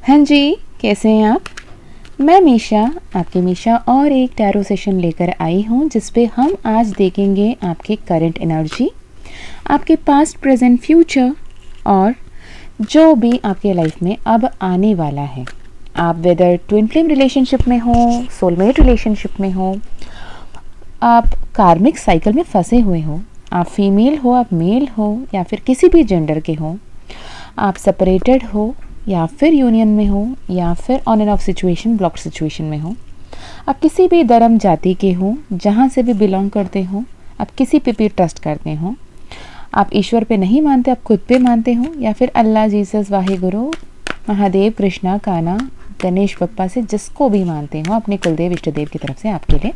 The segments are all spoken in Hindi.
हाँ जी, कैसे हैं आप? मैं मीशा, आपकी मीशा और एक टैरो सेशन लेकर आई हूँ जिस पे हम आज देखेंगे आपके करंट एनर्जी, आपके पास्ट, प्रेजेंट, फ्यूचर और जो भी आपके लाइफ में अब आने वाला है। आप वेदर ट्विन फ्लेम रिलेशनशिप में हो, सोलमेट रिलेशनशिप में हो, आप कार्मिक साइकिल में फंसे हुए हो, आप फीमेल हो, आप मेल हो या फिर किसी भी जेंडर के हो, आप सेपरेटेड हो या फिर यूनियन में हो या फिर on end of situation, block situation में हो, आप किसी भी धर्म जाति के हो, जहाँ से भी बिलोंग करते हो, आप किसी पे भी ट्रस्ट करते हो, आप ईश्वर पे नहीं मानते, आप खुद पे मानते हो या फिर अल्लाह, जीसस, वाहिगुरु, महादेव, कृष्णा, कान्हा, गणेश बप्पा से जिसको भी मानते हो, अपने कुलदेव इष्ट देव की तरफ से आपके लिए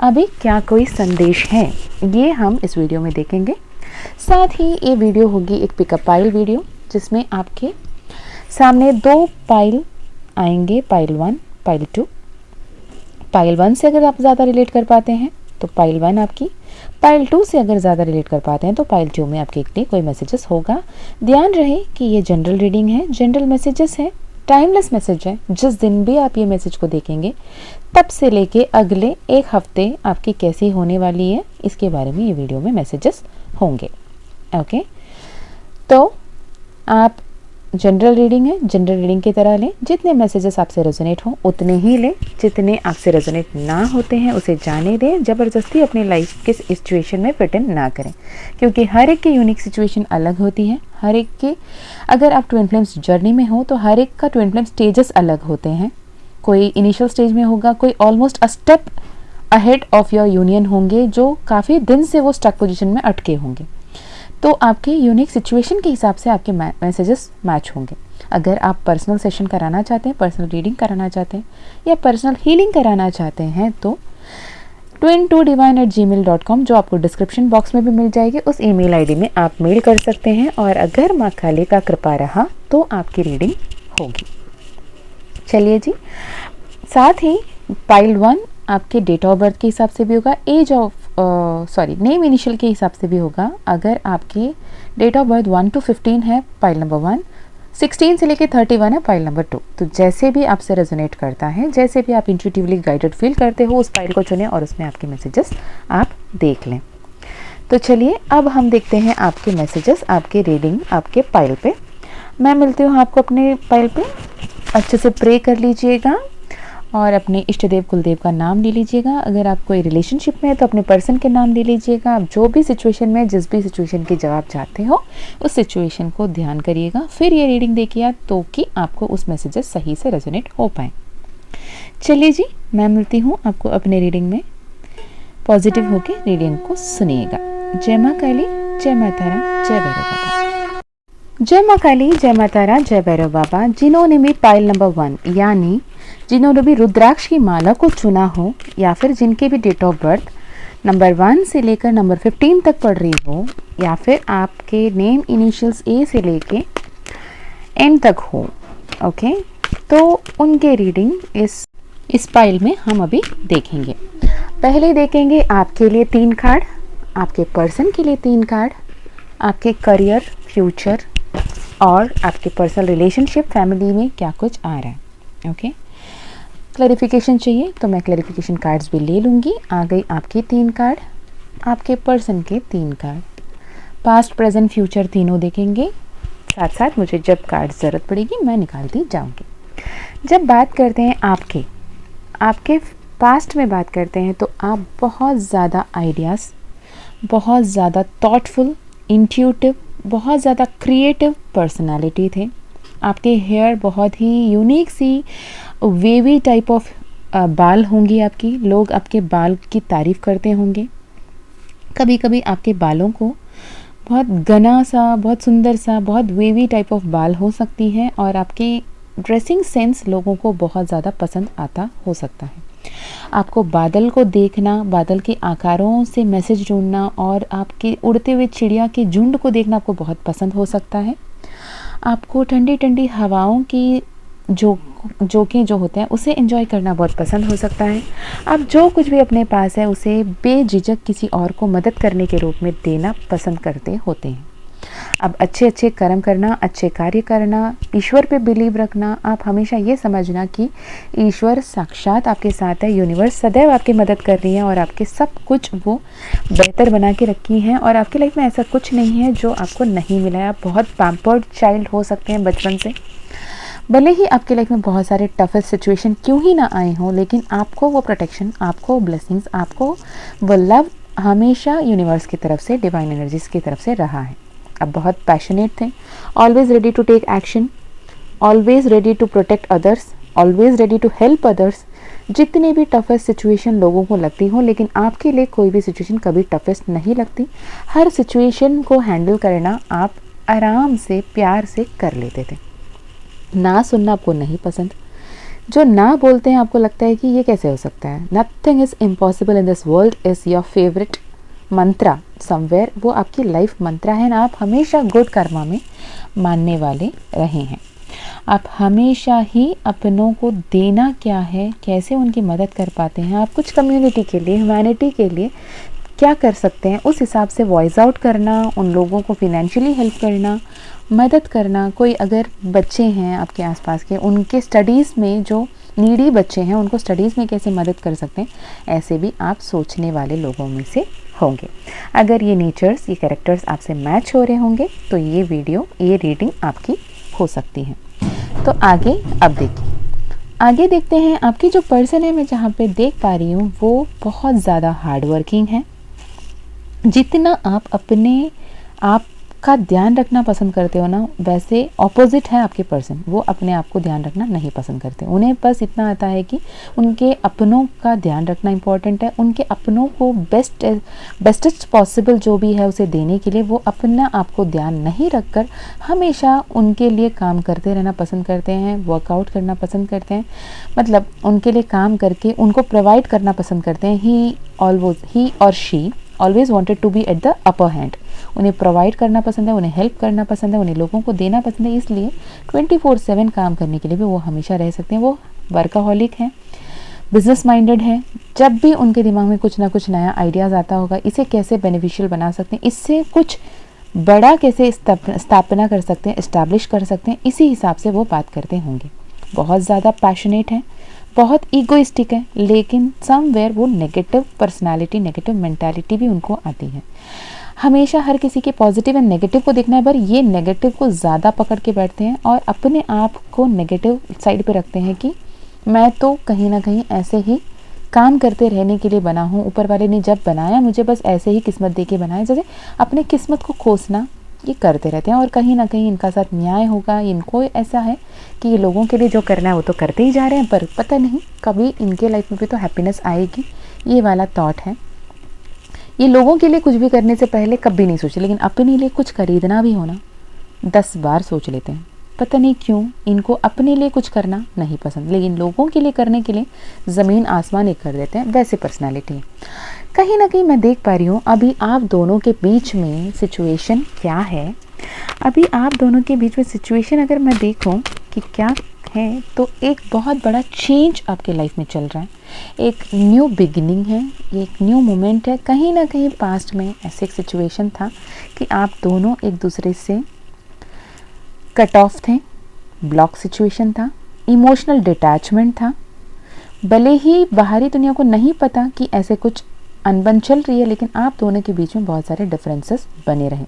अभी क्या कोई संदेश है, ये हम इस वीडियो में देखेंगे। साथ ही ये वीडियो होगी एक पिकअप पाइल वीडियो जिसमें आपके सामने दो पाइल आएंगे, पाइल 1, पाइल 2। पाइल 1 से अगर आप ज़्यादा रिलेट कर पाते हैं तो पाइल 1 आपकी, पाइल 2 से अगर ज़्यादा रिलेट कर पाते हैं तो पाइल 2 में आपके लिए कोई मैसेजेस होगा। ध्यान रहे कि ये जनरल रीडिंग है, जनरल मैसेजेस है, टाइमलेस मैसेज है। जिस दिन भी आप ये मैसेज को देखेंगे तब से लेके अगले एक हफ्ते आपकी कैसी होने वाली है इसके बारे में ये वीडियो में मैसेजेस होंगे। ओके, तो आप जनरल रीडिंग है, जनरल रीडिंग की तरह लें। जितने मैसेजेस आपसे रेजोनेट हो उतने ही लें, जितने आपसे रेजोनेट ना होते हैं उसे जाने दें। ज़बरदस्ती अपनी लाइफ के सिचुएशन में फिट इन ना करें, क्योंकि हर एक की यूनिक सिचुएशन अलग होती है। हर एक के, अगर आप ट्विन फ्लेम्स जर्नी में हो तो हर एक का ट्विन फ्लेम स्टेजेस अलग होते हैं। कोई इनिशियल स्टेज में होगा, कोई almost a step ahead of your union होंगे, जो काफ़ी दिन से वो स्टक पोजिशन में अटके होंगे। तो आपके यूनिक सिचुएशन के हिसाब से आपके मैसेजेस मैच होंगे। अगर आप पर्सनल सेशन कराना चाहते हैं, पर्सनल रीडिंग कराना चाहते हैं या पर्सनल हीलिंग कराना चाहते हैं तो twin2divine@gmail.com, जो आपको डिस्क्रिप्शन बॉक्स में भी मिल जाएगी, उस ईमेल आईडी में आप मेल कर सकते हैं। और अगर माँ काली का कृपा रहा तो आपकी रीडिंग होगी। चलिए जी, साथ ही पाइल 1 आपके डेट ऑफ बर्थ के हिसाब से भी होगा, एज ऑफ नेम इनिशियल के हिसाब से भी होगा। अगर आपकी डेट ऑफ बर्थ 1 to 15 है पाइल नंबर 1, 16 से लेके 31 है पाइल नंबर 2। तो जैसे भी आपसे रेजोनेट करता है, जैसे भी आप इंट्यूटिवली गाइडेड फील करते हो, उस पाइल को चुनें और उसमें आपके मैसेजेस आप देख लें। तो चलिए अब हम देखते हैं आपके मैसेजेस, आपके रीडिंग आपके पाइल पे। मैं मिलती हूँ आपको अपने पाइल पे। अच्छे से प्रे कर लीजिएगा और अपने इष्ट देव कुलदेव का नाम ले लीजिएगा। अगर आप कोई रिलेशनशिप में है तो अपने पर्सन के नाम ले लीजिएगा। आप जो भी सिचुएशन में, जिस भी सिचुएशन के जवाब चाहते हो उस सिचुएशन को ध्यान करिएगा, फिर ये रीडिंग देखिए तो कि आपको उस मैसेजेस सही से रेजोनेट हो पाए। चलिए जी, मैं मिलती हूँ आपको अपने रीडिंग में। पॉजिटिव होके रीडिंग को सुनिएगा। जय माँ काली, जय माँ तारा, जय भैरव बाबा। जय माँ काली, जय माँ तारा, जय भैरव बाबा। जिन्होंने भी पाइल नंबर 1 यानी जिन्होंने भी रुद्राक्ष की माला को चुना हो या फिर जिनके भी डेट ऑफ बर्थ नंबर 1 से लेकर नंबर 15 तक पड़ रही हो, या फिर आपके नेम इनिशियल्स ए से लेके एन तक हो, ओके, तो उनके रीडिंग इस पाइल में हम अभी देखेंगे। पहले देखेंगे आपके लिए 3 कार्ड, आपके पर्सन के लिए 3 कार्ड, आपके करियर, फ्यूचर और आपके पर्सनल रिलेशनशिप, फैमिली में क्या कुछ आ रहा है। ओके, क्लैरिफिकेशन चाहिए तो मैं क्लैरिफिकेशन कार्ड्स भी ले लूँगी। आ गई आपकी 3 कार्ड, आपके पर्सन के 3 कार्ड, पास्ट, प्रेजेंट, फ्यूचर तीनों देखेंगे। साथ साथ मुझे जब कार्ड ज़रूरत पड़ेगी मैं निकालती जाऊँगी। जब बात करते हैं आपके पास्ट में बात करते हैं तो आप बहुत ज़्यादा आइडियाज़, बहुत ज़्यादा थॉटफुल, इंट्यूटिव, बहुत ज़्यादा क्रिएटिव पर्सनालिटी थे। आपके हेयर बहुत ही यूनिक सी वेवी टाइप ऑफ बाल होंगी आपकी। लोग आपके बाल की तारीफ़ करते होंगे। कभी कभी आपके बालों को बहुत घना सा, बहुत सुंदर सा, बहुत वेवी टाइप ऑफ बाल हो सकती है और आपकी ड्रेसिंग सेंस लोगों को बहुत ज़्यादा पसंद आता हो सकता है। आपको बादल को देखना, बादल के आकारों से मैसेज ढूंढना और आपके उड़ते हुए चिड़िया के झुंड को देखना आपको बहुत पसंद हो सकता है। आपको ठंडी ठंडी हवाओं की झोंके जो होते हैं उसे एंजॉय करना बहुत पसंद हो सकता है। आप जो कुछ भी अपने पास है उसे बेझिझक किसी और को मदद करने के रूप में देना पसंद करते होते हैं। अब अच्छे अच्छे कर्म करना, अच्छे कार्य करना, ईश्वर पे बिलीव रखना। आप हमेशा ये समझना कि ईश्वर साक्षात आपके साथ है, यूनिवर्स सदैव आपकी मदद कर रही है और आपके सब कुछ वो बेहतर बना के रखी हैं। और आपकी लाइफ में ऐसा कुछ नहीं है जो आपको नहीं मिला है। आप बहुत पैम्पर्ड चाइल्ड हो सकते हैं बचपन से, भले ही आपकी लाइफ में बहुत सारे टफेस्ट सिचुएशन क्यों ही ना आए हों, लेकिन आपको वो प्रोटेक्शन, आपको ब्लेसिंग्स, आपको वो लव हमेशा यूनिवर्स की तरफ से, डिवाइन एनर्जीज की तरफ से रहा है। आप बहुत पैशनेट थे, always ready to take action, always ready to protect others, always ready to help others. जितने भी टफेस्ट सिचुएशन लोगों को लगती हो, लेकिन आपके लिए कोई भी सिचुएशन कभी टफेस्ट नहीं लगती। हर सिचुएशन को हैंडल करना आप आराम से, प्यार से कर लेते थे। ना सुनना आपको नहीं पसंद, जो ना बोलते हैं आपको लगता है कि ये कैसे हो सकता है। Nothing is impossible in this world is your favourite Mantra somewhere. वो आपकी लाइफ मंत्रा है ना। आप हमेशा गुड कर्मा में मानने वाले रहे हैं। आप हमेशा ही अपनों को देना क्या है, कैसे उनकी मदद कर पाते हैं, आप कुछ कम्युनिटी के लिए, ह्यूमैनिटी के लिए क्या कर सकते हैं, उस हिसाब से वॉइस आउट करना, उन लोगों को फिनेंशियली हेल्प करना, मदद करना। कोई अगर बच्चे हैं आपके आसपास के, उनके स्टडीज़ में, जो नीडी बच्चे हैं उनको स्टडीज़ में कैसे मदद कर सकते हैं, ऐसे भी आप सोचने वाले लोगों में से होंगे। अगर ये नेचर्स, ये कैरेक्टर्स आपसे मैच हो रहे होंगे तो ये वीडियो, ये रीडिंग आपकी हो सकती है। तो आगे अब देखिए, आगे देखते हैं। आपकी जो पर्सन है, मैं जहाँ पे देख पा रही हूँ, वो बहुत ज़्यादा हार्ड वर्किंग है। जितना आप अपने आप का ध्यान रखना पसंद करते हो ना, वैसे ऑपोजिट है आपके पर्सन। वो अपने आप को ध्यान रखना नहीं पसंद करते। उन्हें बस इतना आता है कि उनके अपनों का ध्यान रखना इम्पॉर्टेंट है। उनके अपनों को बेस्टेस्ट पॉसिबल जो भी है उसे देने के लिए वो अपना आप को ध्यान नहीं रखकर हमेशा उनके लिए काम करते रहना पसंद करते हैं, वर्कआउट करना पसंद करते हैं। मतलब उनके लिए काम करके उनको प्रोवाइड करना पसंद करते हैं। ही और she always wanted to be at the upper hand. उन्हें प्रोवाइड करना पसंद है, उन्हें हेल्प करना पसंद है, उन्हें लोगों को देना पसंद है। इसलिए 24/7 काम करने के लिए भी वो हमेशा रह सकते हैं। वो वर्काहॉलिक हैं, बिजनेस माइंडेड है। जब भी उनके दिमाग में कुछ ना कुछ नया आइडियाज़ आता होगा, इसे कैसे बेनिफिशियल बना सकते हैं, इससे कुछ बड़ा कैसे स्थापना कर सकते हैं, इस्टेब्लिश कर सकते हैं, इसी हिसाब से वो बात करते होंगे। बहुत ज़्यादा पैशनेट हैं, बहुत ईगोइस्टिक है, लेकिन समवेयर वो नेगेटिव पर्सनालिटी, नेगेटिव मेंटालिटी भी उनको आती है। हमेशा हर किसी के पॉजिटिव एंड नेगेटिव को देखना है, पर ये नेगेटिव को ज़्यादा पकड़ के बैठते हैं और अपने आप को नेगेटिव साइड पे रखते हैं कि मैं तो कहीं ना कहीं ऐसे ही काम करते रहने के लिए बना हूँ। ऊपर वाले ने जब बनाया मुझे बस ऐसे ही किस्मत दे के बनाया। जैसे अपने किस्मत को कोसना ये करते रहते हैं और कहीं ना कहीं इनका साथ न्याय होगा। इनको ऐसा है कि ये लोगों के लिए जो करना है वो तो करते ही जा रहे हैं, पर पता नहीं कभी इनके लाइफ में भी तो हैप्पीनेस आएगी, ये वाला थॉट है। ये लोगों के लिए कुछ भी करने से पहले कभी नहीं सोचे, लेकिन अपने लिए कुछ खरीदना भी होना 10 बार सोच लेते हैं। पता नहीं क्यों इनको अपने लिए कुछ करना नहीं पसंद, लेकिन लोगों के लिए करने के लिए ज़मीन आसमान एक कर देते हैं, वैसे पर्सनालिटी है। कहीं ना कहीं मैं देख पा रही हूँ अभी आप दोनों के बीच में सिचुएशन क्या है। अभी आप दोनों के बीच में सिचुएशन अगर मैं देखूँ कि क्या है, तो एक बहुत बड़ा चेंज आपके लाइफ में चल रहा है। एक न्यू बिगिनिंग है, एक न्यू मोमेंट है। कहीं ना कहीं पास्ट में ऐसे एक सिचुएशन था कि आप दोनों एक दूसरे से कट ऑफ थे, ब्लॉक सिचुएशन था, इमोशनल डिटैचमेंट था। भले ही बाहरी दुनिया को नहीं पता कि ऐसे कुछ अनबन चल रही है, लेकिन आप दोनों के बीच में बहुत सारे डिफरेंसेस बने रहे।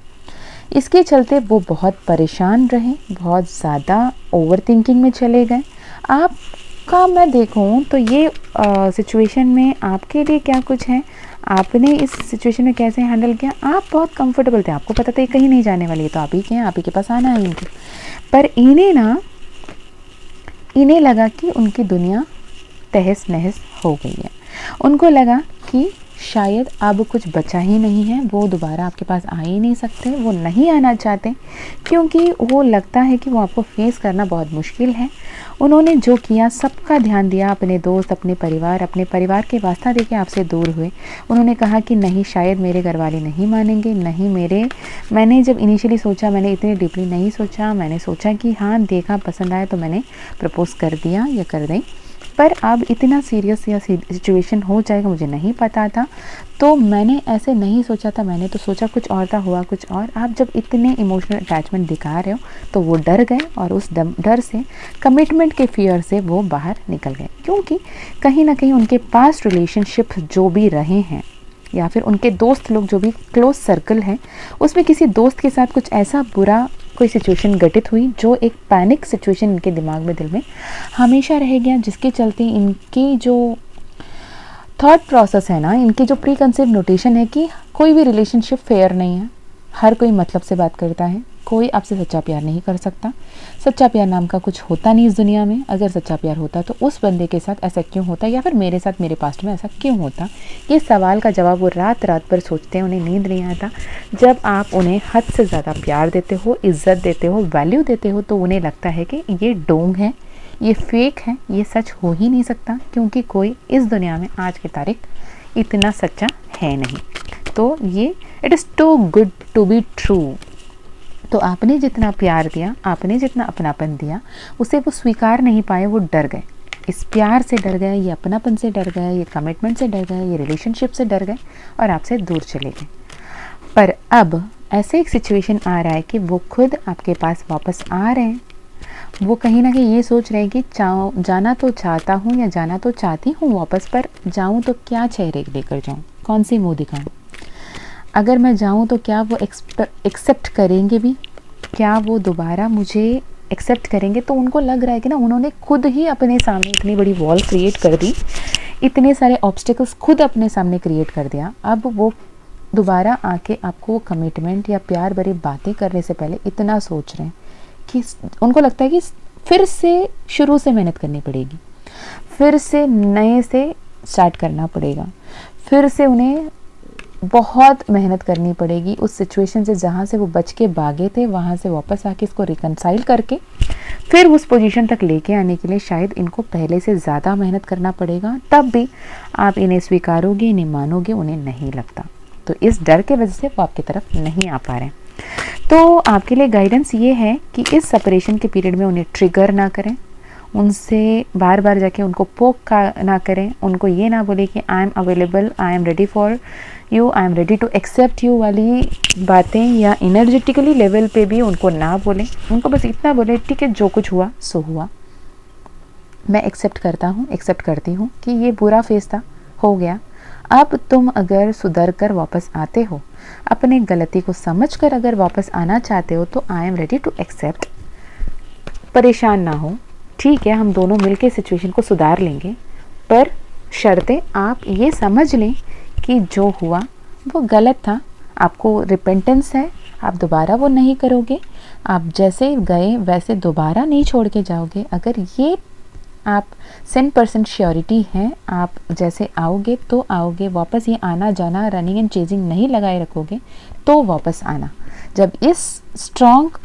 इसके चलते वो बहुत परेशान रहे, बहुत ज़्यादा ओवर थिंकिंग में चले गए। आपका मैं देखूं तो ये सिचुएशन में आपके लिए क्या कुछ है, आपने इस सिचुएशन में कैसे हैंडल किया। आप बहुत कंफर्टेबल थे, आपको पता था ये कहीं नहीं जाने वाली है, तो आप ही के हैं, आप ही के पास आना है इनको। पर इन्हें लगा कि उनकी दुनिया तहस नहस हो गई है। उनको लगा कि शायद अब कुछ बचा ही नहीं है, वो दोबारा आपके पास आ ही नहीं सकते, वो नहीं आना चाहते, क्योंकि वो लगता है कि वो आपको फेस करना बहुत मुश्किल है। उन्होंने जो किया, सबका ध्यान दिया, अपने दोस्त, अपने परिवार के वास्ता देके आपसे दूर हुए। उन्होंने कहा कि नहीं, शायद मेरे घर वाले नहीं मानेंगे, नहीं मैंने जब इनिशियली सोचा, मैंने इतनी डीपली नहीं सोचा। मैंने सोचा कि हाँ, देखा, पसंद आया तो मैंने प्रपोज़ कर दिया या कर दें, पर अब इतना सीरियस या सिचुएशन हो जाएगा मुझे नहीं पता था, तो मैंने ऐसे नहीं सोचा था। मैंने तो सोचा कुछ और था, हुआ कुछ और। आप जब इतने इमोशनल अटैचमेंट दिखा रहे हो तो वो डर गए और उस डर से, कमिटमेंट के फियर से वो बाहर निकल गए, क्योंकि कहीं ना कहीं उनके पास्ट रिलेशनशिप जो भी रहे हैं या फिर उनके दोस्त लोग जो भी क्लोज सर्कल है, उसमें किसी दोस्त के साथ कुछ ऐसा बुरा कोई सिचुएशन घटित हुई जो एक पैनिक सिचुएशन इनके दिमाग में, दिल में हमेशा रह गया, जिसके चलते इनकी जो थॉट प्रोसेस है ना, इनकी जो प्री कंसेप्ट नोटेशन है कि कोई भी रिलेशनशिप फेयर नहीं है, हर कोई मतलब से बात करता है, कोई आपसे सच्चा प्यार नहीं कर सकता, सच्चा प्यार नाम का कुछ होता नहीं इस दुनिया में। अगर सच्चा प्यार होता तो उस बंदे के साथ ऐसा क्यों होता, या फिर मेरे साथ, मेरे पास्ट में ऐसा क्यों होता। ये सवाल का जवाब वो रात रात भर सोचते हैं, उन्हें नींद नहीं आता। जब आप उन्हें हद से ज़्यादा प्यार देते हो, इज्जत देते हो, वैल्यू देते हो, तो उन्हें लगता है कि ये डोंग है, ये फेक है, ये सच हो ही नहीं सकता, क्योंकि कोई इस दुनिया में आज की तारीख इतना सच्चा है नहीं। तो ये it is too good to be true. तो आपने जितना प्यार दिया, आपने जितना अपनापन दिया, उसे वो स्वीकार नहीं पाए, वो डर गए, इस प्यार से डर गए, ये अपनापन से डर गए, ये कमिटमेंट से डर गए, ये रिलेशनशिप से डर गए और आपसे दूर चले गए। पर अब ऐसे एक सिचुएशन आ रहा है कि वो खुद आपके पास वापस आ रहे हैं। वो कहीं ना कहीं ये सोच रहे हैं कि जाना तो चाहता हूँ या जाना तो चाहती हूँ वापस, पर जाऊँ तो क्या चेहरे लेकर जाऊँ, कौन सी मुँह दिखाऊँ। अगर मैं जाऊँ तो क्या वो एक्सेप्ट करेंगे भी, क्या वो दोबारा मुझे एक्सेप्ट करेंगे। तो उनको लग रहा है कि ना, उन्होंने खुद ही अपने सामने इतनी बड़ी वॉल क्रिएट कर दी, इतने सारे ऑब्स्टिकल्स खुद अपने सामने क्रिएट कर दिया। अब वो दोबारा आके आपको कमिटमेंट या प्यार भरी बातें करने से पहले इतना सोच रहे हैं कि उनको लगता है कि फिर से शुरू से मेहनत करनी पड़ेगी, फिर से नए से स्टार्ट करना पड़ेगा, फिर से उन्हें बहुत मेहनत करनी पड़ेगी उस सिचुएशन से जहाँ से वो बच के भागे थे, वहाँ से वापस आके इसको रिकनसाइल करके फिर उस पोजीशन तक लेके आने के लिए शायद इनको पहले से ज़्यादा मेहनत करना पड़ेगा। तब भी आप इन्हें स्वीकारोगे, इन्हें मानोगे, उन्हें नहीं लगता। तो इस डर के वजह से वो आपकी तरफ नहीं आ पा रहे हैं। तो आपके लिए गाइडेंस ये है कि इस सेपरेशन के पीरियड में उन्हें ट्रिगर ना करें, उनसे बार बार जाके उनको पोक ना करें, उनको ये ना बोले कि I am available, I am ready for you, I am ready to accept you वाली बातें, या एनर्जेटिकली लेवल पे भी उनको ना बोलें। उनको बस इतना बोले, ठीक है जो कुछ हुआ सो हुआ, मैं एक्सेप्ट करता हूँ, एक्सेप्ट करती हूँ कि ये बुरा फेस था, हो गया। अब तुम अगर सुधर कर वापस आते हो, अपने गलती को समझ कर अगर वापस आना चाहते हो, तो I am ready to accept. परेशान ना हो, ठीक है, हम दोनों मिलके सिचुएशन को सुधार लेंगे, पर शर्तें आप ये समझ लें कि जो हुआ वो गलत था, आपको रिपेंटेंस है, आप दोबारा वो नहीं करोगे, आप जैसे गए वैसे दोबारा नहीं छोड़ के जाओगे। अगर ये आप 100% श्योरिटी है, आप जैसे आओगे तो आओगे वापस, ये आना जाना रनिंग एंड चेजिंग नहीं लगाए रखोगे तो वापस आना। जब इस स्ट्रॉन्ग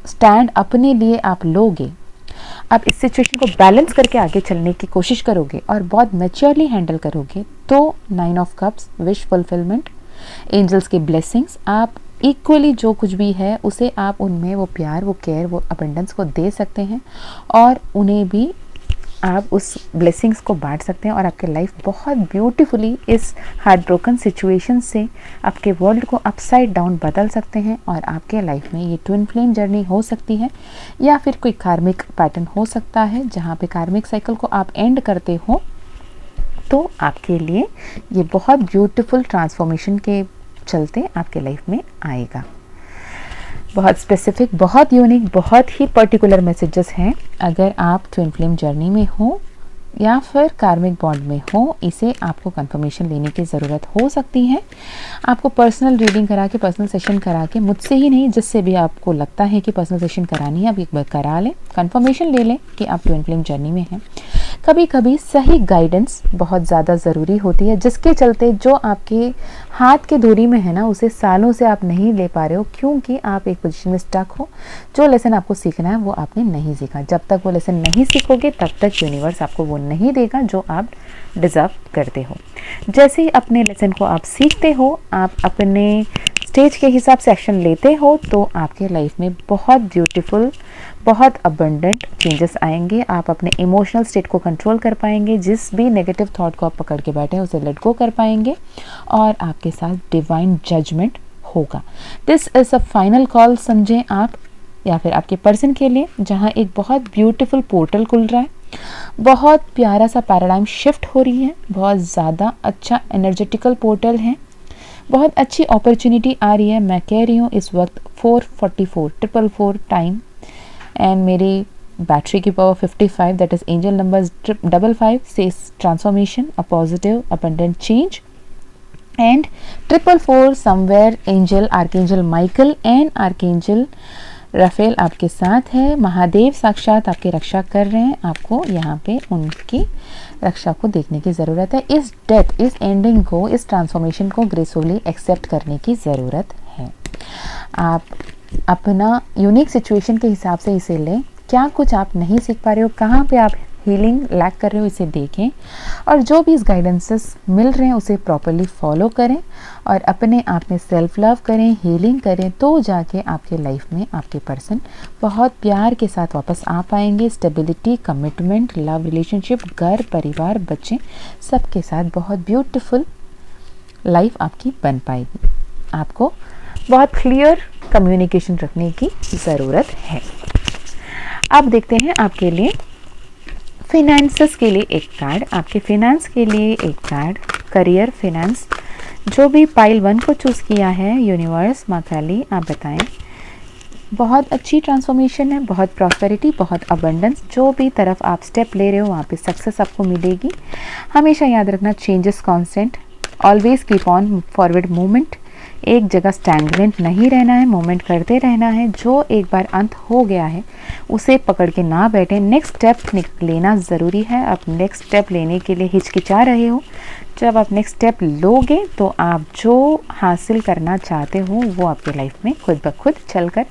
स्टैंड अपने लिए आप लोगे, आप इस सिचुएशन को बैलेंस करके आगे चलने की कोशिश करोगे और बहुत मैच्योरली हैंडल करोगे, तो 9 of cups, wish fulfilment, angels की ब्लेसिंग्स, आप इक्वली जो कुछ भी है उसे आप उनमें वो प्यार, वो केयर, वो अबंडेंस को दे सकते हैं और उन्हें भी आप उस ब्लेसिंग्स को बांट सकते हैं और आपके लाइफ बहुत ब्यूटीफुली इस हार्ट ब्रोकन सिचुएशन से आपके वर्ल्ड को अपसाइड डाउन बदल सकते हैं और आपके लाइफ में ये ट्विन फ्लेम जर्नी हो सकती है या फिर कोई कार्मिक पैटर्न हो सकता है जहाँ पे कार्मिक साइकिल को आप एंड करते हो। तो आपके लिए ये बहुत ब्यूटीफुल ट्रांसफॉर्मेशन के चलते आपके लाइफ में आएगा। बहुत स्पेसिफिक, बहुत यूनिक, बहुत ही पर्टिकुलर मैसेजेस हैं। अगर आप ट्विन फ्लेम जर्नी में हो या फिर कार्मिक बॉन्ड में हो, इसे आपको कंफर्मेशन लेने की ज़रूरत हो सकती है। आपको पर्सनल रीडिंग करा के, पर्सनल सेशन करा के, मुझसे ही नहीं, जिससे भी आपको लगता है कि पर्सनल सेशन करानी है, आप एक बार करा लें, कंफर्मेशन ले लें कि आप ट्विन फ्लेम जर्नी में हैं। कभी कभी सही गाइडेंस बहुत ज़्यादा ज़रूरी होती है, जिसके चलते जो आपके हाथ के दूरी में है ना, उसे सालों से आप नहीं ले पा रहे हो क्योंकि आप एक पोजीशन में स्टक हो। जो लेसन आपको सीखना है वो आपने नहीं सीखा। जब तक वो लेसन नहीं सीखोगे तब तक यूनिवर्स आपको वो नहीं देगा जो आप डिज़र्व करते हो। जैसे ही अपने लेसन को आप सीखते हो, आप अपने स्टेज के हिसाब से एक्शन लेते हो, तो आपके लाइफ में बहुत ब्यूटीफुल, बहुत अबंडेंट चेंजेस आएंगे। आप अपने इमोशनल स्टेट को कंट्रोल कर पाएंगे, जिस भी नेगेटिव थॉट को आप पकड़ के बैठे हैं उसे लेट गो कर पाएंगे और आपके साथ डिवाइन जजमेंट होगा। This is a final call समझें आप या फिर आपके पर्सन के लिए, जहां एक बहुत ब्यूटीफुल पोर्टल खुल रहा है, बहुत प्यारा सा पैराडाइम शिफ्ट हो रही है, बहुत ज़्यादा अच्छा एनर्जेटिकल पोर्टल है, बहुत अच्छी अपॉर्चुनिटी आ रही है। मैं कह रही हूँ इस वक्त 444 टाइम एंड मेरी बैटरी की power 55, that is angel number 55 says transformation, a positive abundant change and 444 somewhere angel archangel Michael and archangel Raphael आपके साथ है। महादेव साक्षात आपकी रक्षा कर रहे हैं। आपको यहाँ पे उनकी रक्षा को देखने की ज़रूरत है। इस डेथ, इस एंडिंग को, इस ट्रांसफॉर्मेशन को ग्रेसफुली एक्सेप्ट करने की ज़रूरत है। आप अपना यूनिक सिचुएशन के हिसाब से इसे लें। क्या कुछ आप नहीं सीख पा रहे हो, कहाँ पे आप हीलिंग लैक कर रहे हो, इसे देखें और जो भी इस गाइडेंसेस मिल रहे हैं उसे प्रॉपरली फॉलो करें और अपने आप में सेल्फ लव करें, हीलिंग करें, तो जाके आपके लाइफ में आपके पर्सन बहुत प्यार के साथ वापस आ पाएंगे। स्टेबिलिटी, कमिटमेंट, लव रिलेशनशिप, घर, परिवार, बच्चे, सबके साथ बहुत ब्यूटीफुल लाइफ आपकी बन पाएगी। आपको बहुत क्लियर कम्युनिकेशन रखने की ज़रूरत है। अब देखते हैं आपके लिए फिनेंसेस के लिए एक कार्ड, आपके फिनेंस के लिए एक कार्ड, करियर, फिनेंस, जो भी पाइल 1 को चूज़ किया है यूनिवर्स, माँ काली आप बताएं। बहुत अच्छी ट्रांसफॉर्मेशन है, बहुत प्रॉस्पेरिटी, बहुत अबंडेंस। जो भी तरफ आप स्टेप ले रहे हो वहाँ पे सक्सेस आपको मिलेगी। हमेशा याद रखना, changes constant, always keep on forward movement. एक जगह स्टैग्नेंट नहीं रहना है, मूवमेंट करते रहना है। जो एक बार अंत हो गया है उसे पकड़ के ना बैठें, नेक्स्ट स्टेप लेना ज़रूरी है। आप नेक्स्ट स्टेप लेने के लिए हिचकिचा रहे हो, जब आप नेक्स्ट स्टेप लोगे तो आप जो हासिल करना चाहते हो वो आपके लाइफ में खुद ब खुद चलकर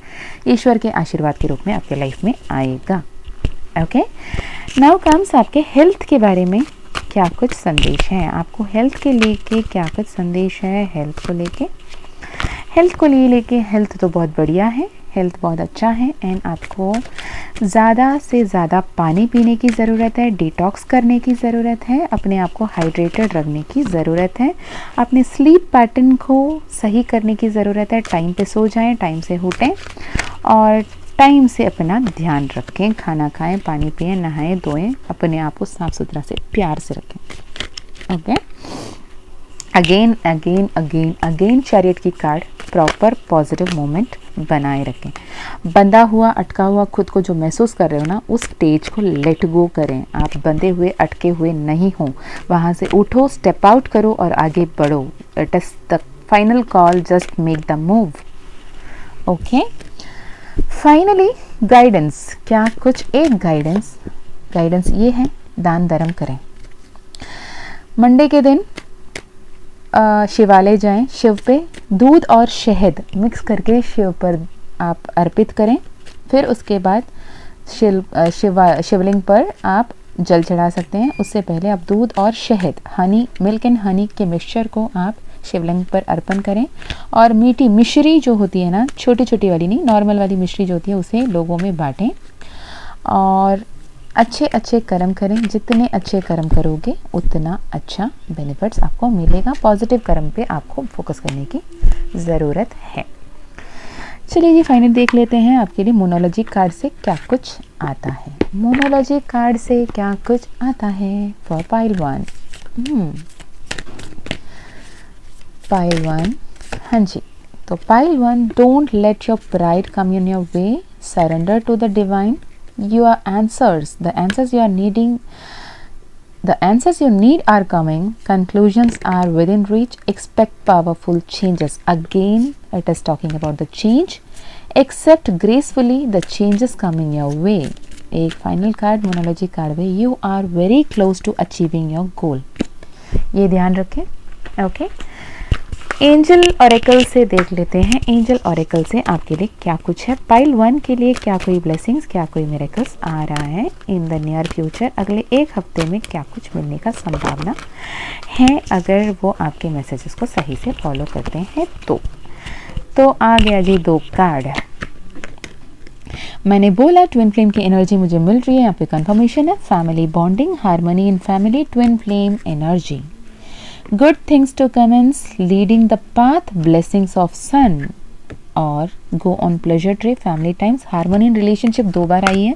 ईश्वर के आशीर्वाद के रूप में आपके लाइफ में आएगा। ओके, नाउ कम्स आपके हेल्थ के बारे में क्या कुछ संदेश है। आपको हेल्थ के लेके क्या कुछ संदेश है। हेल्थ को लेके हेल्थ तो बहुत बढ़िया है, हेल्थ बहुत अच्छा है एंड आपको ज़्यादा से ज़्यादा पानी पीने की ज़रूरत है, डिटॉक्स करने की ज़रूरत है, अपने आप को हाइड्रेटेड रखने की ज़रूरत है, अपने स्लीप पैटर्न को सही करने की ज़रूरत है। टाइम पे सो जाएं, टाइम से उठें और टाइम से अपना ध्यान रखें, खाना खाएं, पानी पिएं, नहाएं धोएं, अपने आप को साफ़ सुथरा से प्यार से रखें। ओके, अगेन चैरियट की कार्ड, प्रॉपर पॉजिटिव मोमेंट बनाए रखें। बंधा हुआ, अटका हुआ खुद को जो महसूस कर रहे हो ना, उस स्टेज को लेट गो करें। आप बंधे हुए, अटके हुए नहीं हो, वहाँ से उठो, स्टेप आउट करो और आगे बढ़ो। It is the final call, just make the move. Okay, finally guidance, क्या कुछ एक गाइडेंस ये है, दान धर्म करें। मंडे के दिन शिवालय जाएं, शिव पे दूध और शहद मिक्स करके शिव पर आप अर्पित करें। फिर उसके बाद शिवलिंग पर आप जल चढ़ा सकते हैं। उससे पहले आप दूध और शहद, हनी, मिल्क एंड हनी के मिक्सचर को आप शिवलिंग पर अर्पण करें और मीठी मिश्री जो होती है ना, छोटी छोटी वाली नहीं, नॉर्मल वाली मिश्री जो होती है, उसे लोगों में बांटें और अच्छे कर्म करें। जितने अच्छे कर्म करोगे उतना अच्छा बेनिफिट्स आपको मिलेगा। पॉजिटिव कर्म पे आपको फोकस करने की ज़रूरत है। चलिए जी, फाइनल देख लेते हैं आपके लिए मोनोलॉजी कार्ड से क्या कुछ आता है। मोनोलॉजी कार्ड से क्या कुछ आता है फॉर पाइल 1। पाइल 1, हाँ जी, तो pile 1, don't let your pride come in your way, surrender to the divine. Your answers, the answers you need are coming. Conclusions are within reach. Expect powerful changes. Again, it is talking about the change. Accept gracefully the changes coming your way. एक final card, monology card में, you are very close to achieving your goal. ये ध्यान रखें। Okay. एंजल ऑरेकल से देख लेते हैं, एंजल ऑरेकल से आपके लिए क्या कुछ है। पाइल 1 के लिए क्या कोई ब्लेसिंग्स, क्या कोई मिरेकल्स आ रहा है इन द नियर फ्यूचर। अगले एक हफ्ते में क्या कुछ मिलने का संभावना है अगर वो आपके मैसेजेस को सही से फॉलो करते हैं तो आ गया जी 2 कार्ड। मैंने बोला ट्विन फ्लेम की एनर्जी मुझे मिल रही है, यहाँ पे कंफर्मेशन है। Family bonding, harmony in family, twin flame energy, good things to commence, leading the path, blessings of sun और go on pleasure trip, family times, harmony in relationship 2 बार आई है।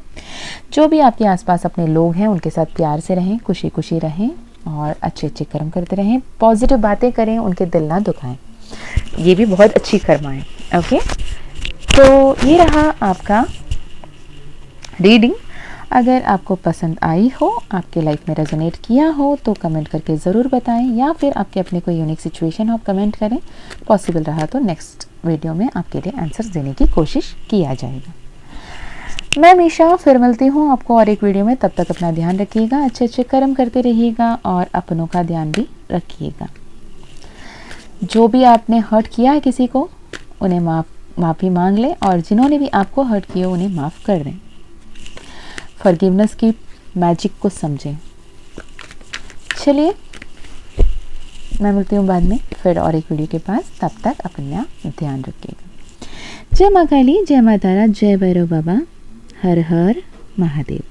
जो भी आपके आसपास अपने लोग हैं उनके साथ प्यार से रहें, खुशी खुशी रहें और अच्छे अच्छे कर्म करते रहें, पॉजिटिव बातें करें, उनके दिल ना दुखाएं, ये भी बहुत अच्छी कर्मा है। ओके, तो ये रहा आपका रीडिंग। अगर आपको पसंद आई हो, आपके लाइफ में रेजोनेट किया हो तो कमेंट करके ज़रूर बताएं, या फिर आपके अपने कोई यूनिक सिचुएशन हो आप कमेंट करें। पॉसिबल रहा तो नेक्स्ट वीडियो में आपके लिए आंसर्स देने की कोशिश किया जाएगा। मैं मीशा फिर मिलती हूँ आपको और एक वीडियो में। तब तक अपना ध्यान रखिएगा, अच्छे अच्छे कर्म करते रहिएगा और अपनों का ध्यान भी रखिएगा। जो भी आपने हर्ट किया है किसी को, उन्हें माफ़ी मांग लें, और जिन्होंने भी आपको हर्ट किया उन्हें माफ़ कर दें। फॉरगिवनेस की मैजिक को समझें। चलिए, मैं मिलती हूँ बाद में फिर और एक वीडियो के पास। तब तक अपना ध्यान रखिएगा। जय माँ काली, जय माँ तारा, जय भैरव बाबा, हर हर महादेव।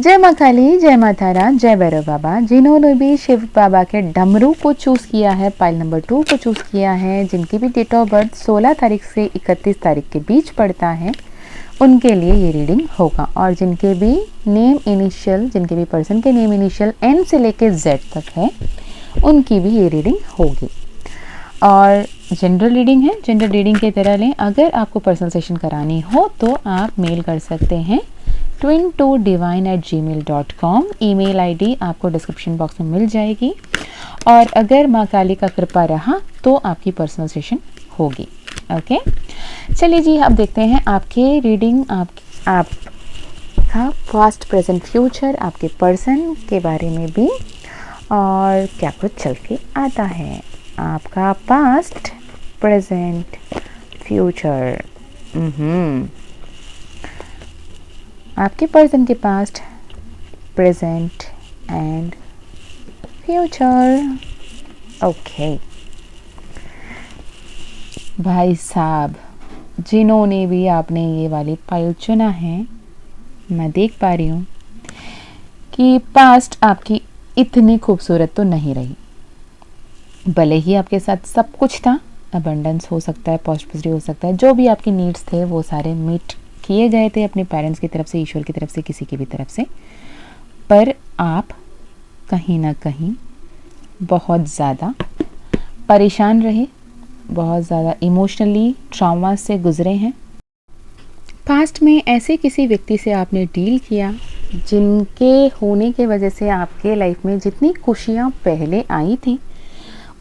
जय माँ काली, जय माँ तारा, जय भैरव बाबा। जिन्होंने भी शिव बाबा के डमरू को चूज़ किया है, पाइल नंबर 2 को चूज़ किया है, जिनकी भी डेट ऑफ बर्थ 16 तारीख से 31 तारीख के बीच पड़ता है, उनके लिए ये रीडिंग होगा। और जिनके भी नेम इनिशियल, जिनके भी पर्सन के नेम इनिशियल एन से लेके जेड तक है, उनकी भी ये रीडिंग होगी। और जनरल रीडिंग है, जनरल रीडिंग की तरह लें। अगर आपको पर्सनल सेशन करानी हो तो आप मेल कर सकते हैं twin2divine@gmail.com। ईमेल आईडी आपको डिस्क्रिप्शन बॉक्स में मिल जाएगी। और अगर माँ काली का कृपा रहा तो आपकी पर्सनल सेशन होगी। ओके, चलिए जी, अब देखते हैं आपके रीडिंग, आपका पास्ट प्रेजेंट फ्यूचर, आपके पर्सन के बारे में भी, और क्या कुछ चल के आता है। आपका पास्ट प्रेजेंट फ्यूचर, आपके पर्सन के past present and future. Okay भाई साहब, जिन्होंने भी आपने ये वाली पाइल चुना है, मैं देख पा रही हूँ कि पास्ट आपकी इतनी खूबसूरत तो नहीं रही। भले ही आपके साथ सब कुछ था, अबंडेंस हो सकता है, प्रॉस्पेरिटी हो सकता है, जो भी आपकी नीड्स थे वो सारे मीट किए गए थे अपने पेरेंट्स की तरफ से, ईश्वर की तरफ से, किसी की भी तरफ से। पर आप कहीं ना कहीं बहुत ज़्यादा परेशान रहे, बहुत ज़्यादा इमोशनली ट्रॉमा से गुजरे हैं। पास्ट में ऐसे किसी व्यक्ति से आपने डील किया जिनके होने के वजह से आपके लाइफ में जितनी खुशियाँ पहले आई थी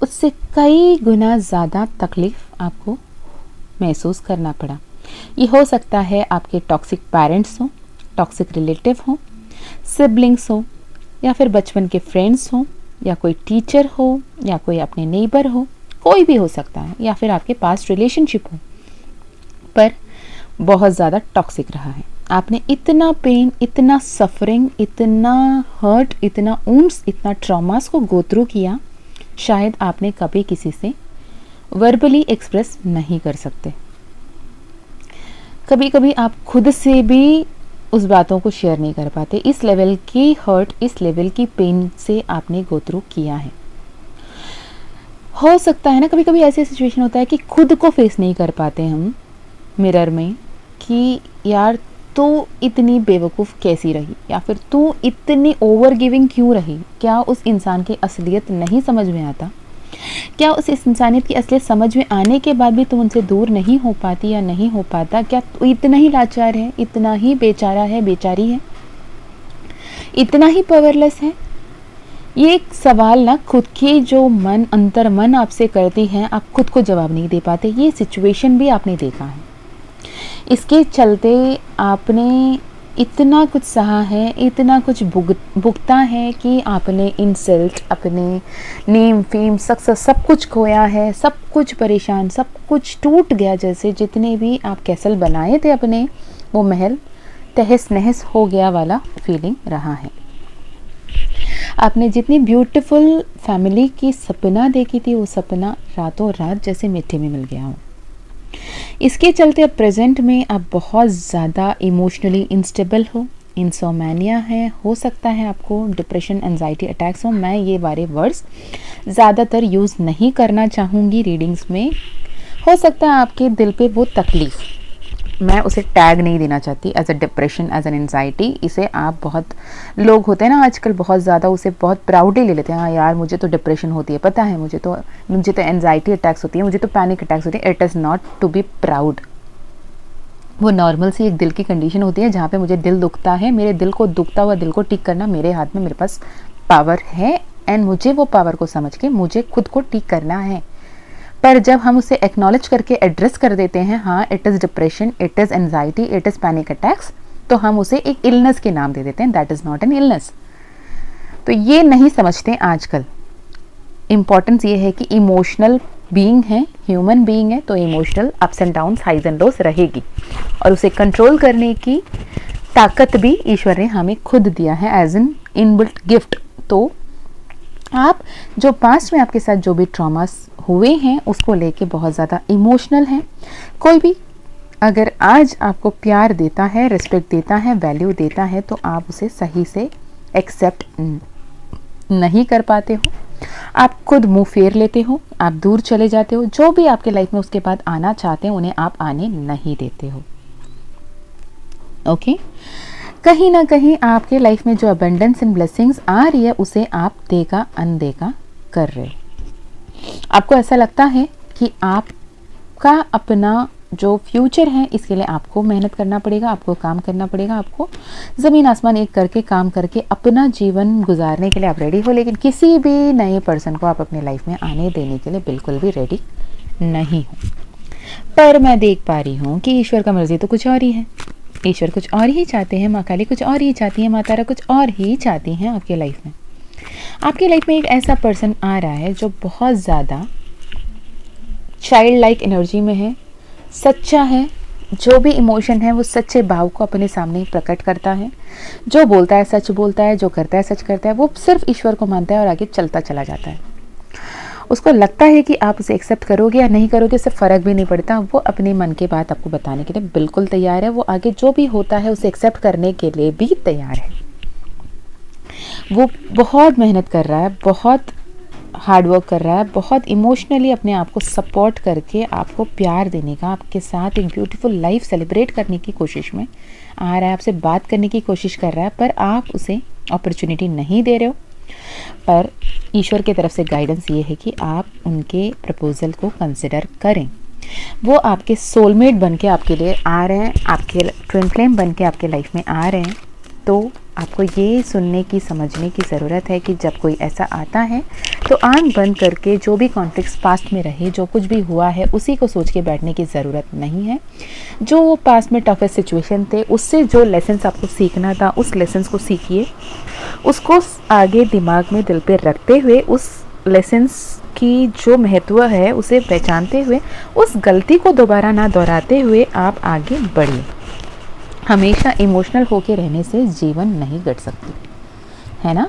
उससे कई गुना ज़्यादा तकलीफ़ आपको महसूस करना पड़ा। ये हो सकता है आपके टॉक्सिक पेरेंट्स हों, टॉक्सिक रिलेटिव हों, सिबलिंग्स हो, या फिर बचपन के फ्रेंड्स हों, या कोई टीचर हो, या कोई अपने नेबर हो, कोई भी हो सकता है, या फिर आपके पास्ट रिलेशनशिप हो, पर बहुत ज़्यादा टॉक्सिक रहा है। आपने इतना पेन, इतना सफरिंग, इतना हर्ट, इतना ऊंड्स, इतना ट्रॉमास को गो थ्रू किया, शायद आपने कभी किसी से वर्बली एक्सप्रेस नहीं कर सकते। कभी कभी आप खुद से भी उस बातों को शेयर नहीं कर पाते। इस लेवल की हर्ट, इस लेवल की पेन से आपने गो थ्रू किया है। हो सकता है ना, कभी कभी ऐसी सिचुएशन होता है कि खुद को फेस नहीं कर पाते हम मिरर में कि यार तू इतनी बेवकूफ़ कैसी रही, या फिर तू इतनी ओवर गिविंग क्यों रही। क्या उस इंसान की असलियत नहीं समझ में आता? क्या उस इंसानियत की असलियत समझ में आने के बाद भी तुम उनसे दूर नहीं हो पाती या नहीं हो पाता? क्या तू इतना ही लाचार है, इतना ही बेचारा है, बेचारी है, इतना ही पावरलेस है? ये एक सवाल ना खुद की जो मन, अंतर मन आपसे करती है, आप खुद को जवाब नहीं दे पाते। ये सिचुएशन भी आपने देखा है। इसके चलते आपने इतना कुछ सहा है, इतना कुछ भुगता है कि आपने इंसल्ट, अपने नेम, फेम, सक्सेस सब कुछ खोया है, सब कुछ परेशान, सब कुछ टूट गया। जैसे जितने भी आप कैसल बनाए थे अपने, वो महल तहस नहस हो गया वाला फीलिंग रहा है। आपने जितनी ब्यूटीफुल फैमिली की सपना देखी थी, वो सपना रातों रात जैसे मिट्टी में मिल गया हो। इसके चलते अब प्रेजेंट में आप बहुत ज़्यादा इमोशनली इंस्टेबल हो, इंसोमैनिया है, हो सकता है आपको डिप्रेशन एंजाइटी अटैक्स हो। मैं ये बारे वर्ड्स ज़्यादातर यूज़ नहीं करना चाहूँगी रीडिंग्स में। हो सकता है आपके दिल पे वो तकलीफ़, मैं उसे टैग नहीं देना चाहती as a depression, as an anxiety. इसे आप, बहुत लोग होते हैं ना आजकल बहुत ज़्यादा उसे बहुत प्राउडली ले लेते हैं, हाँ यार मुझे तो डिप्रेशन होती है, पता है मुझे तो एनजाइटी अटैक्स होती है, मुझे तो पैनिक अटैक्स होती है। It is not to be proud. वो नॉर्मल सी एक दिल की कंडीशन होती है जहाँ पे मुझे दिल दुखता है, मेरे दिल को दुखता हुआ दिल को ठीक करना मेरे हाथ में, मेरे पास पावर है एंड मुझे वो पावर को समझ के मुझे खुद को ठीक करना है। पर जब हम उसे एक्नॉलेज करके एड्रेस कर देते हैं, हाँ it is depression, it is anxiety, it is panic attacks, तो हम उसे एक इलनेस के नाम दे देते हैं। That is not an illness. तो ये नहीं समझते आजकल। इम्पॉर्टेंस ये है कि इमोशनल बीइंग है, ह्यूमन बीइंग है, तो emotional ups and downs, highs and lows रहेगी और उसे कंट्रोल करने की ताकत भी ईश्वर ने हमें खुद दिया है एज एन इनबिल्ट गिफ्ट। तो आप जो पास्ट में आपके साथ जो भी ट्रॉमास हुए हैं उसको लेके बहुत ज़्यादा इमोशनल हैं। कोई भी अगर आज आपको प्यार देता है, रिस्पेक्ट देता है, वैल्यू देता है, तो आप उसे सही से एक्सेप्ट नहीं कर पाते हो। आप खुद मुंह फेर लेते हो, आप दूर चले जाते हो। जो भी आपके लाइफ में उसके बाद आना चाहते हैं उन्हें आप आने नहीं देते हो। ओके कहीं ना कहीं आपके लाइफ में जो अबंडेंस एंड ब्लेसिंग्स आ रही है उसे आप देगा अनदेखा कर रहे हो। आपको ऐसा लगता है कि आपका अपना जो फ्यूचर है इसके लिए आपको मेहनत करना पड़ेगा, आपको काम करना पड़ेगा, आपको ज़मीन आसमान एक करके काम करके अपना जीवन गुजारने के लिए आप रेडी हो, लेकिन किसी भी नए पर्सन को आप अपने लाइफ में आने देने के लिए बिल्कुल भी रेडी नहीं हो। पर मैं देख पा रही हूँ कि ईश्वर का मर्जी तो कुछ और ही है। ईश्वर कुछ और ही चाहते हैं, माँ काली कुछ और ही चाहती है, माँ तारा कुछ और ही चाहती हैं आपके लाइफ में। आपके लाइफ में एक ऐसा पर्सन आ रहा है जो बहुत ज़्यादा चाइल्ड लाइक एनर्जी में है, सच्चा है, जो भी इमोशन है वो सच्चे भाव को अपने सामने प्रकट करता है, जो बोलता है सच बोलता है, जो करता है सच करता है, वो सिर्फ ईश्वर को मानता है और आगे चलता चला जाता है। उसको लगता है कि आप उसे एक्सेप्ट करोगे या नहीं करोगे उससे फ़र्क भी नहीं पड़ता। वो अपने मन की बात आपको बताने के लिए बिल्कुल तैयार है। वो आगे जो भी होता है उसे एक्सेप्ट करने के लिए भी तैयार है। वो बहुत मेहनत कर रहा है, बहुत हार्ड वर्क कर रहा है, बहुत इमोशनली अपने आप को सपोर्ट करके आपको प्यार देने का, आपके साथ एक ब्यूटीफुल लाइफ सेलिब्रेट करने की कोशिश में आ रहा है, आपसे बात करने की कोशिश कर रहा है, पर आप उसे अपॉर्चुनिटी नहीं दे रहे हो। पर ईश्वर की तरफ से गाइडेंस ये है कि आप उनके प्रपोजल को कंसिडर करें। वो आपके सोलमेट बन के आपके लिए आ रहे हैं, आपके ट्विन फ्लेम बन के आपके लाइफ में आ रहे हैं। तो आपको ये सुनने की, समझने की ज़रूरत है कि जब कोई ऐसा आता है तो आंख बंद करके जो भी कॉन्फ्लिक्ट्स पास्ट में रहे, जो कुछ भी हुआ है उसी को सोच के बैठने की ज़रूरत नहीं है। जो वो पास्ट में टफेस्ट सिचुएशन थे उससे जो लेसन्स आपको सीखना था उस लेसन्स को सीखिए, उसको आगे दिमाग में दिल पे रखते हुए उस लेसन्स की जो महत्व है उसे पहचानते हुए उस गलती को दोबारा ना दोहराते हुए आप आगे बढ़िए। हमेशा इमोशनल होके रहने से जीवन नहीं कट सकती है ना।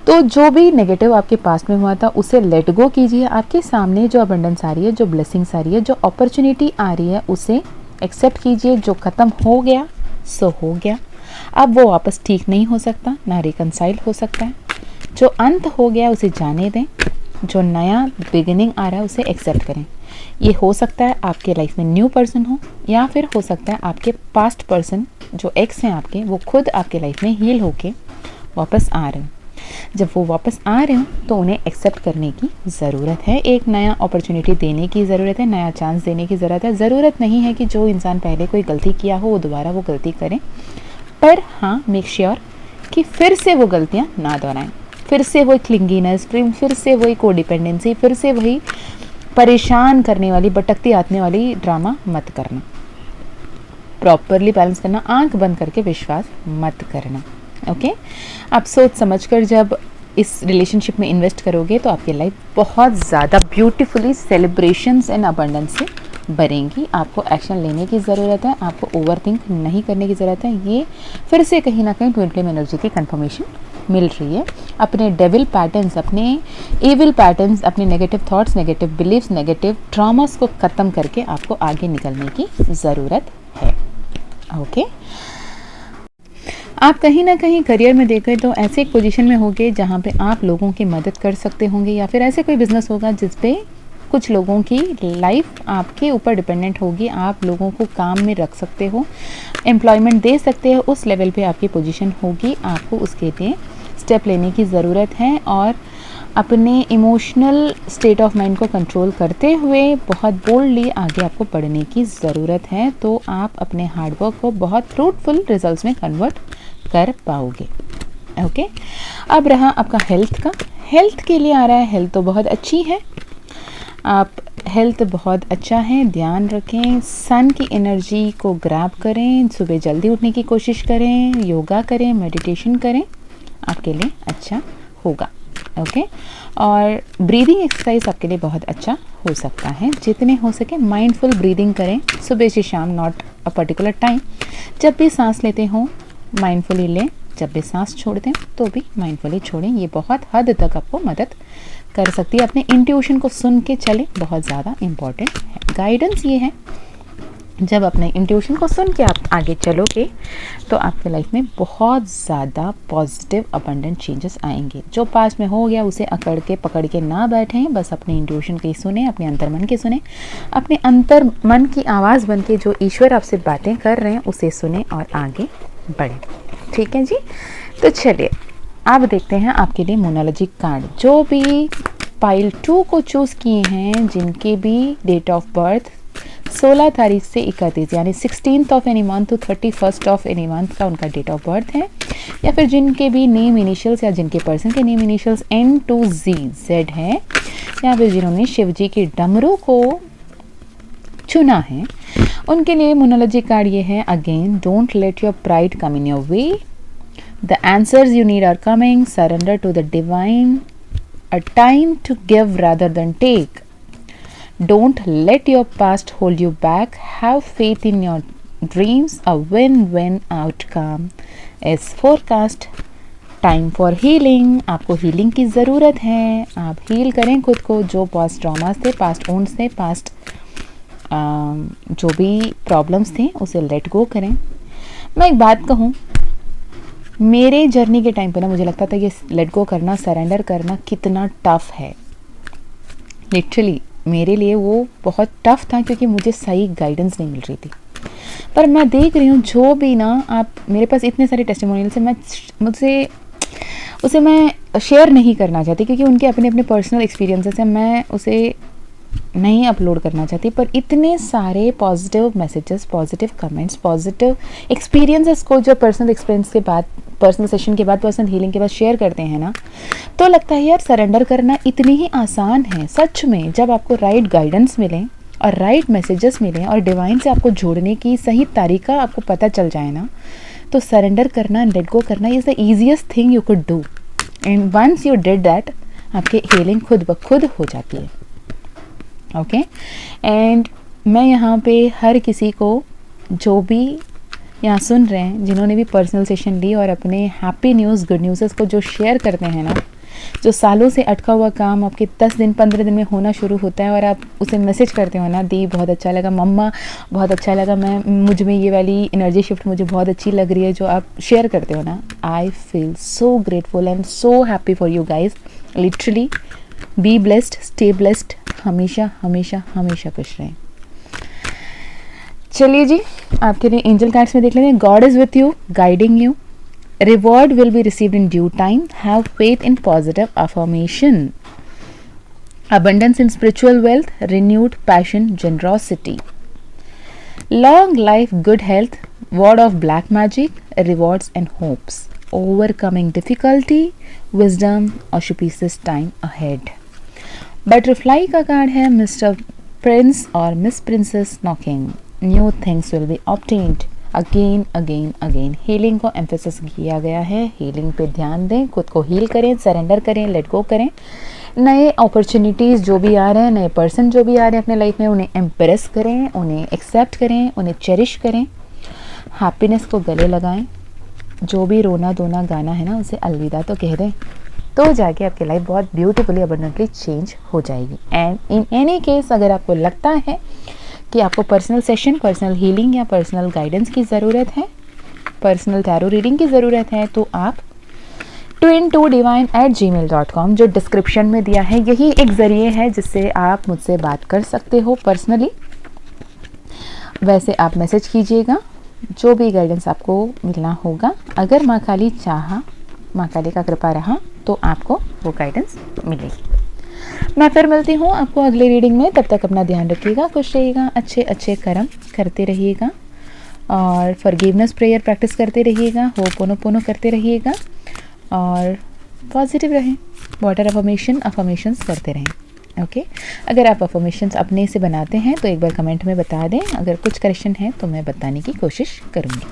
तो जो भी नेगेटिव आपके पास में हुआ था उसे लेट गो कीजिए। आपके सामने जो अबंडेंस आ रही है, जो ब्लेसिंग्स आ रही है, जो अपॉर्चुनिटी आ रही है उसे एक्सेप्ट कीजिए। जो ख़त्म हो गया सो हो गया, अब वो वापस ठीक नहीं हो सकता, ना रिकनसाइल हो सकता है। जो अंत हो गया उसे जाने दें, जो नया बिगिनिंग आ रहा है उसे एक्सेप्ट करें। ये हो सकता है आपके लाइफ में न्यू पर्सन हो, या फिर हो सकता है आपके पास्ट पर्सन जो एक्स हैं आपके, वो खुद आपके लाइफ में हील होके वापस आ रहे हो। जब वो वापस आ रहे हो तो उन्हें एक्सेप्ट करने की ज़रूरत है, एक नया अपॉर्चुनिटी देने की ज़रूरत है, नया चांस देने की ज़रूरत है। ज़रूरत नहीं है कि जो इंसान पहले कोई गलती किया हो वो दोबारा वो गलती करें, पर हाँ मेक श्योर कि फिर से वो गलतियाँ ना दोहराएं, फिर से वही क्लिंगीनेस, फिर से वही कोडिपेंडेंसी, फिर से वही परेशान करने वाली, भटकती आने वाली ड्रामा मत करना। प्रॉपरली बैलेंस करना, आंख बंद करके विश्वास मत करना। ओके आप सोच समझकर जब इस रिलेशनशिप में इन्वेस्ट करोगे तो आपकी लाइफ बहुत ज़्यादा ब्यूटीफुली सेलिब्रेशंस एंड अबंडेंस से भरेंगी। आपको एक्शन लेने की ज़रूरत है, आपको ओवरथिंक नहीं करने की ज़रूरत है। ये फिर से कहीं ना कहीं ट्विन फ्लेम एनर्जी की कंफर्मेशन मिल रही है। अपने डेविल पैटर्न्स, अपने एविल पैटर्न्स, अपने negative thoughts, negative beliefs, negative traumas को ख़त्म करके आपको आगे निकलने की ज़रूरत है। ओके, आप कहीं ना कहीं करियर में देखें तो ऐसे एक पोजीशन में होंगे जहाँ पे आप लोगों की मदद कर सकते होंगे, या फिर ऐसे कोई बिजनेस होगा जिस पे कुछ लोगों की लाइफ आपके ऊपर डिपेंडेंट होगी, आप लोगों को काम में रख सकते हो, एम्प्लॉयमेंट दे सकते हो, उस लेवल पे आपकी पोजीशन होगी। आपको उसके लिए स्टेप लेने की ज़रूरत है और अपने इमोशनल स्टेट ऑफ माइंड को कंट्रोल करते हुए बहुत बोल्डली आगे आपको बढ़ने की ज़रूरत है। तो आप अपने हार्डवर्क को बहुत फ्रूटफुल रिजल्ट्स में कन्वर्ट कर पाओगे। ओके, अब रहा आपका हेल्थ का। हेल्थ के लिए आ रहा है, हेल्थ तो बहुत अच्छी है, आप हेल्थ बहुत अच्छा है, ध्यान रखें, सन की एनर्जी को ग्रैब करें, सुबह जल्दी उठने की कोशिश करें, योगा करें, मेडिटेशन करें, आपके लिए अच्छा होगा। ओके, और ब्रीदिंग एक्सरसाइज आपके लिए बहुत अच्छा हो सकता है। जितने हो सके माइंडफुल ब्रीदिंग करें सुबह से शाम, नॉट अ पर्टिकुलर टाइम। जब भी सांस लेते हो माइंडफुली लें, जब भी सांस छोड़ते हैं तो भी माइंडफुली छोड़ें। ये बहुत हद तक आपको मदद कर सकती है। अपने इंट्यूशन को सुन के चलें, बहुत ज़्यादा इम्पॉर्टेंट है। गाइडेंस ये है, जब अपने इंट्यूशन को सुन के आप आगे चलोगे तो आपके लाइफ में बहुत ज़्यादा पॉजिटिव अबंडेंट चेंजेस आएंगे। जो पास में हो गया उसे अकड़ के पकड़ के ना बैठें, बस अपने इंट्यूशन की सुने, अपने अंतर्मन की सुने, अपने अंतर्मन की आवाज़ बन के जो ईश्वर आपसे बातें कर रहे हैं उसे सुने और आगे बढ़ें। ठीक है जी, तो चलिए अब देखते हैं आपके लिए मोनोलॉजी कार्ड। जो भी पाइल 2 को चूज़ किए हैं, जिनके भी डेट ऑफ बर्थ 16 तारीख से 31 यानी 16th of any month to 31st of any month का उनका डेट ऑफ बर्थ है, या फिर जिनके भी नेम इनिशियल्स या जिनके पर्सन के नेम इनिशियल्स N2Z है, या फिर जिन्होंने शिव जी के डमरू को चुना है, उनके लिए मोनोलॉजी कार्ड ये है। Again, don't let your pride come in your way, the answers you need are coming, surrender to the divine, a time to give rather than take. Don't let your past hold you back. Have faith in your dreams. A win-win outcome is forecast. Time for healing. आपको हीलिंग की ज़रूरत है, आप हील करें खुद को। जो पास्ट ट्रॉमास थे, पास्ट ओन्स थे, पास्ट जो भी प्रॉब्लम्स थे उसे लेट गो करें। मैं एक बात कहूँ, मेरे जर्नी के टाइम पे ना मुझे लगता था ये लेट गो करना, सरेंडर करना कितना टफ़ है। लिटरली मेरे लिए वो बहुत टफ़ था, क्योंकि मुझे सही गाइडेंस नहीं मिल रही थी। पर मैं देख रही हूँ जो भी ना, आप मेरे पास इतने सारे टेस्टिमोनियल्स हैं, मुझसे उसे मैं शेयर नहीं करना चाहती क्योंकि उनके अपने अपने पर्सनल एक्सपीरियंसेस हैं, मैं उसे नहीं अपलोड करना चाहती। पर इतने सारे positive messages, positive comments, positive experiences को जो पर्सनल एक्सपीरियंस के बाद, पर्सनल सेशन के बाद, पर्सनल हीलिंग के बाद शेयर करते हैं ना, तो लगता है यार सरेंडर करना इतनी ही आसान है। सच में जब आपको राइट गाइडेंस मिले और राइट मैसेजेस मिलें और डिवाइन से आपको जोड़ने की सही तरीका आपको पता चल जाए ना, तो सरेंडर करना, लेट गो करना is the easiest thing you could do. And once you did that, आपकी हीलिंग खुद ब खुद हो जाती है। ओके, एंड मैं यहाँ पे हर किसी को, जो भी यहाँ सुन रहे हैं, जिन्होंने भी पर्सनल सेशन ली और अपने हैप्पी न्यूज़, गुड न्यूज़ को जो शेयर करते हैं ना, जो सालों से अटका हुआ काम आपके 10 दिन 15 दिन में होना शुरू होता है और आप उसे मैसेज करते हो ना, दी बहुत अच्छा लगा, मम्मा बहुत अच्छा लगा, मैं मुझ में ये वाली एनर्जी शिफ्ट मुझे बहुत अच्छी लग रही है, जो आप शेयर करते हो ना, I feel so grateful and so happy for you guys. Literally be blessed, stay blessed, हमेशा हमेशा हमेशा खुश रहें। चलिए जी, आपके लिए एंजल कार्ड्स में देख लेते हैं। God is with you, guiding you, reward will be received in due time, have faith in positive affirmation, abundance in spiritual wealth, renewed passion, generosity, long life, good health, word of black magic, rewards and hopes, overcoming difficulty, wisdom, auspicious time ahead। Butterfly का कार्ड है, मिस्टर प्रिंस और miss princess knocking, new things will be obtained, again again again. Healing को एम्फेसिस किया गया है, हीलिंग पे ध्यान दें, खुद को हील करें, सरेंडर करें, लेट गो करें। नए अपॉर्चुनिटीज़ जो भी आ रहे हैं, नए पर्सन जो भी आ रहे हैं अपने लाइफ में, उन्हें एम्प्रेस करें, उन्हें एक्सेप्ट करें, उन्हें चेरिश करें, हैप्पीनेस को गले लगाएं, जो भी रोना धोना गाना है ना उसे अलविदा तो कह दें, तो जाके आपकी लाइफ बहुत ब्यूटीफुली अबंडेंटली चेंज हो जाएगी। एंड इन एनी केस अगर आपको लगता है कि आपको पर्सनल सेशन, पर्सनल हीलिंग या पर्सनल गाइडेंस की ज़रूरत है, पर्सनल टैरो रीडिंग की ज़रूरत है, तो आप twin2divine@gmail.com जो डिस्क्रिप्शन में दिया है, यही एक ज़रिए है जिससे आप मुझसे बात कर सकते हो पर्सनली। वैसे आप मैसेज कीजिएगा, जो भी गाइडेंस आपको मिलना होगा, अगर माँ काली चाहा, माँ काली का कृपा रहा तो आपको वो गाइडेंस मिलेगी। मैं फिर मिलती हूँ आपको अगली रीडिंग में। तब तक अपना ध्यान रखिएगा, खुश रहिएगा, अच्छे अच्छे कर्म करते रहिएगा और फॉरगिवनेस प्रेयर प्रैक्टिस करते रहिएगा, होपोनोपोनो करते रहिएगा और पॉजिटिव रहें। वाटर अफर्मेशंस करते रहें। ओके, अगर आप अफर्मेशंस अपने से बनाते हैं तो एक बार कमेंट में बता दें, अगर कुछ करेक्शन है तो मैं बताने की कोशिश करूँगी।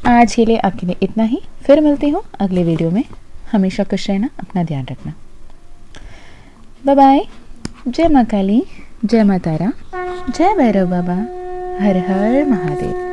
आज के लिए आपके लिए इतना ही, फिर मिलती हूँ अगले वीडियो में। हमेशा खुश रहना, अपना ध्यान रखना। Bye bye. जय माँ काली, जय माँ तारा, जय भैरव बाबा, हर हर महादेव।